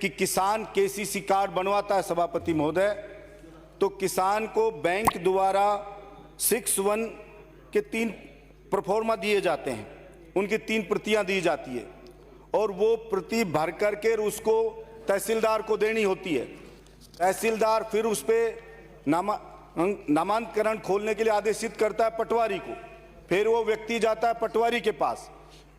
कि किसान KCC card बनवाता है सभापति महोदय, तो किसान को बैंक द्वारा 6(1) के 3 प्रोफार्मा दिए जाते हैं, उनकी 3 प्रतियां दी जाती है और वो प्रति भर करके उसको तहसीलदार को देनी होती है। तहसीलदार फिर उस पर नामांतरण खोलने के लिए आदेशित करता है पटवारी को, फिर वो व्यक्ति जाता है पटवारी के पास,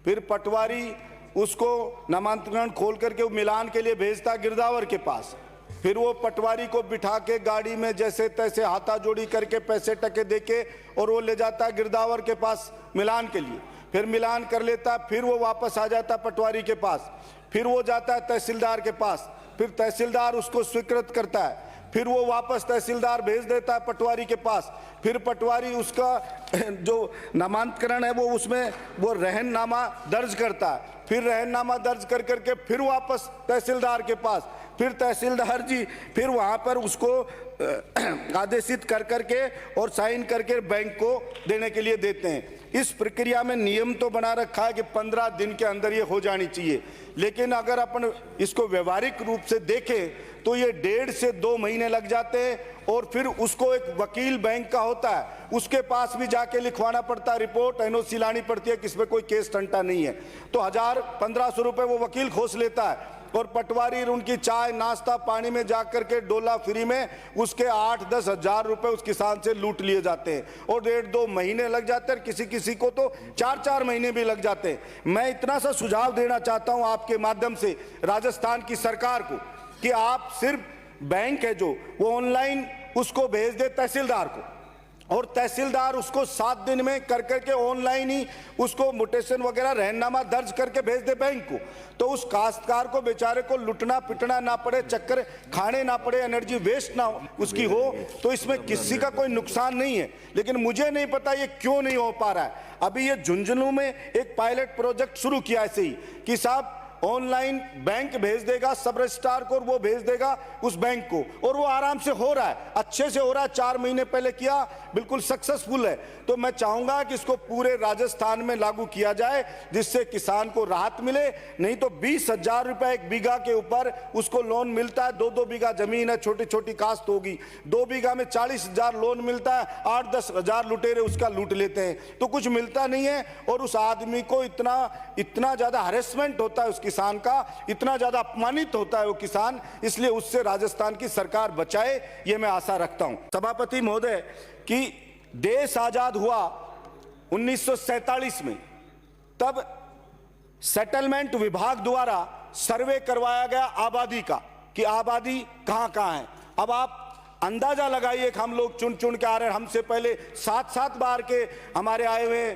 फिर पटवारी उसको नामांतरण खोल करके वो मिलान के लिए भेजता है गिरदावर के पास, फिर वो पटवारी को बिठा के गाड़ी में जैसे तैसे हाथा जोड़ी करके पैसे टके देके और वो ले जाता है गिरदावर के पास मिलान के लिए, फिर मिलान कर लेता है, फिर वो वापस आ जाता है पटवारी के पास, फिर वो जाता है तहसीलदार के पास, फिर तहसीलदार उसको स्वीकृत करता है, फिर वो वापस तहसीलदार भेज देता है पटवारी के पास, फिर पटवारी उसका जो नामांतरण है वो उसमें वो रहननामा दर्ज करता है, फिर रहननामा दर्ज कर करके फिर वापस तहसीलदार के पास, फिर तहसीलदार जी फिर वहाँ पर उसको आदेशित कर करके और साइन करके बैंक को देने के लिए देते हैं। इस प्रक्रिया में नियम तो बना रखा है कि 15 दिन के अंदर ये हो जानी चाहिए, लेकिन अगर अपन इसको व्यवहारिक रूप से देखें तो ये 1.5 से 2 महीने लग जाते हैं और फिर उसको एक वकील बैंक का होता है, उसके पास भी जाके लिखवाना पड़ता है, रिपोर्ट एनओसी लानी पड़ती है कि इसमें कोई केस टंटा नहीं है, तो 1000-1500 रुपये वो वकील खोस लेता है और पटवारी उनकी चाय नाश्ता पानी में जा करके डोला फ्री में उसके 8-10 हज़ार रुपये उस किसान से लूट लिए जाते हैं और 1.5-2 महीने लग जाते हैं, किसी किसी को तो 4-4 महीने भी लग जाते हैं। मैं इतना सा सुझाव देना चाहता हूं आपके माध्यम से राजस्थान की सरकार को कि आप सिर्फ बैंक है जो वो ऑनलाइन उसको भेज दे तहसीलदार को और तहसीलदार उसको 7 दिन में कर करके ऑनलाइन ही उसको म्यूटेशन वगैरह रहननामा दर्ज करके भेज दे बैंक को, तो उस काश्तकार को बेचारे को लुटना पिटना ना पड़े, चक्कर खाने ना पड़े, एनर्जी वेस्ट ना उसकी हो, तो इसमें किसी का कोई नुकसान नहीं है। लेकिन मुझे नहीं पता ये क्यों नहीं हो पा रहा है। अभी ये झुंझुनू में एक पायलट प्रोजेक्ट शुरू किया ऐसे ही कि साहब ऑनलाइन बैंक भेज देगा सब रजिस्ट्रार को और वो भेज देगा उस बैंक को, और वो आराम से हो रहा है, अच्छे से हो रहा है, 4 महीने पहले किया, बिल्कुल सक्सेसफुल है। तो मैं चाहूंगा कि इसको पूरे राजस्थान में लागू किया जाए जिससे किसान को राहत मिले। नहीं तो 20,000 रुपए 1 बीघा के ऊपर उसको लोन मिलता है, 2-2 बीघा जमीन है, छोटी छोटी काश्त होगी, 2 बीघा में 40,000 लोन मिलता है, 8-10 हज़ार लुटेरे उसका लूट लेते हैं, तो कुछ मिलता नहीं है और उस आदमी को इतना ज्यादा हरेसमेंट होता है, उस किसान का इतना ज्यादा अपमानित होता है वो किसान, इसलिए उससे राजस्थान की सरकार बचाए, ये मैं आशा रखता हूं। सभापति महोदय कि देश आजाद हुआ 1947 में, तब सेटलमेंट विभाग द्वारा सर्वे करवाया गया आबादी का कि आबादी कहां कहां है। अब आप अंदाजा लगाइए कि हम लोग चुन चुन के आ रहे हैं, हमसे पहले 7-7 बार के हमारे आए हुए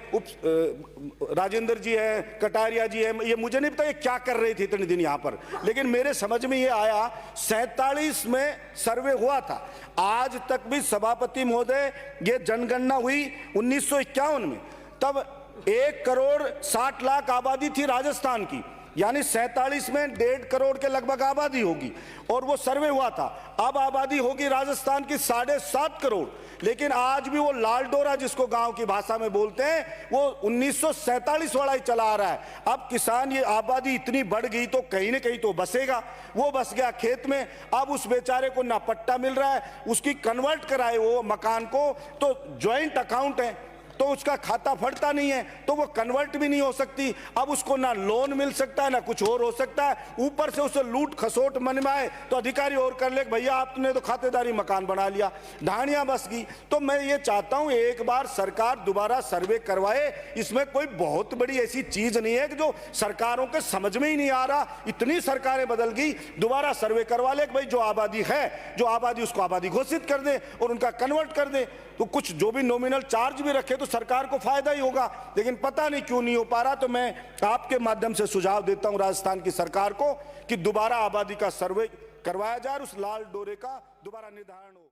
राजेंद्र जी हैं, कटारिया जी हैं, ये मुझे नहीं पता ये क्या कर रहे थे इतने दिन यहाँ पर, लेकिन मेरे समझ में ये आया 47 में सर्वे हुआ था। आज तक भी सभापति महोदय ये जनगणना हुई 1951 में, तब 1,60,00,000 आबादी थी राजस्थान की, यानी 47 में 1.5 करोड़ के लगभग आबादी होगी और वो सर्वे हुआ था। अब आबादी होगी राजस्थान की 7.5 करोड़, लेकिन आज भी वो लाल डोरा जिसको गांव की भाषा में बोलते हैं वो 1947 वाला ही चला आ रहा है। अब किसान ये आबादी इतनी बढ़ गई तो कहीं ना कहीं तो बसेगा, वो बस गया खेत में, अब उस बेचारे को ना पट्टा मिल रहा है, उसकी कन्वर्ट कराए वो मकान को तो ज्वाइंट अकाउंट है तो उसका खाता फटता नहीं है, तो वो कन्वर्ट भी नहीं हो सकती। अब उसको ना लोन मिल सकता है ना कुछ और हो सकता है, ऊपर से उसे लूट खसोट मन में आए तो अधिकारी और कर ले, भैया आपने तो खातेदारी मकान बना लिया, ढाणियां बस गई। तो मैं ये चाहता हूं एक बार सरकार दोबारा सर्वे करवाए, इसमें कोई बहुत बड़ी ऐसी चीज नहीं है कि जो सरकारों के समझ में ही नहीं आ रहा, इतनी सरकारें बदल गई, दोबारा सर्वे करवा ले कि भाई जो आबादी है, जो आबादी उसको आबादी घोषित कर दे और उनका कन्वर्ट कर दे, तो कुछ जो भी नॉमिनल चार्ज भी रखे तो सरकार को फायदा ही होगा। लेकिन पता नहीं क्यों नहीं हो पा रहा, तो मैं आपके माध्यम से सुझाव देता हूं राजस्थान की सरकार को कि दोबारा आबादी का सर्वे करवाया जाए और उस लाल डोरे का दोबारा निर्धारण हो।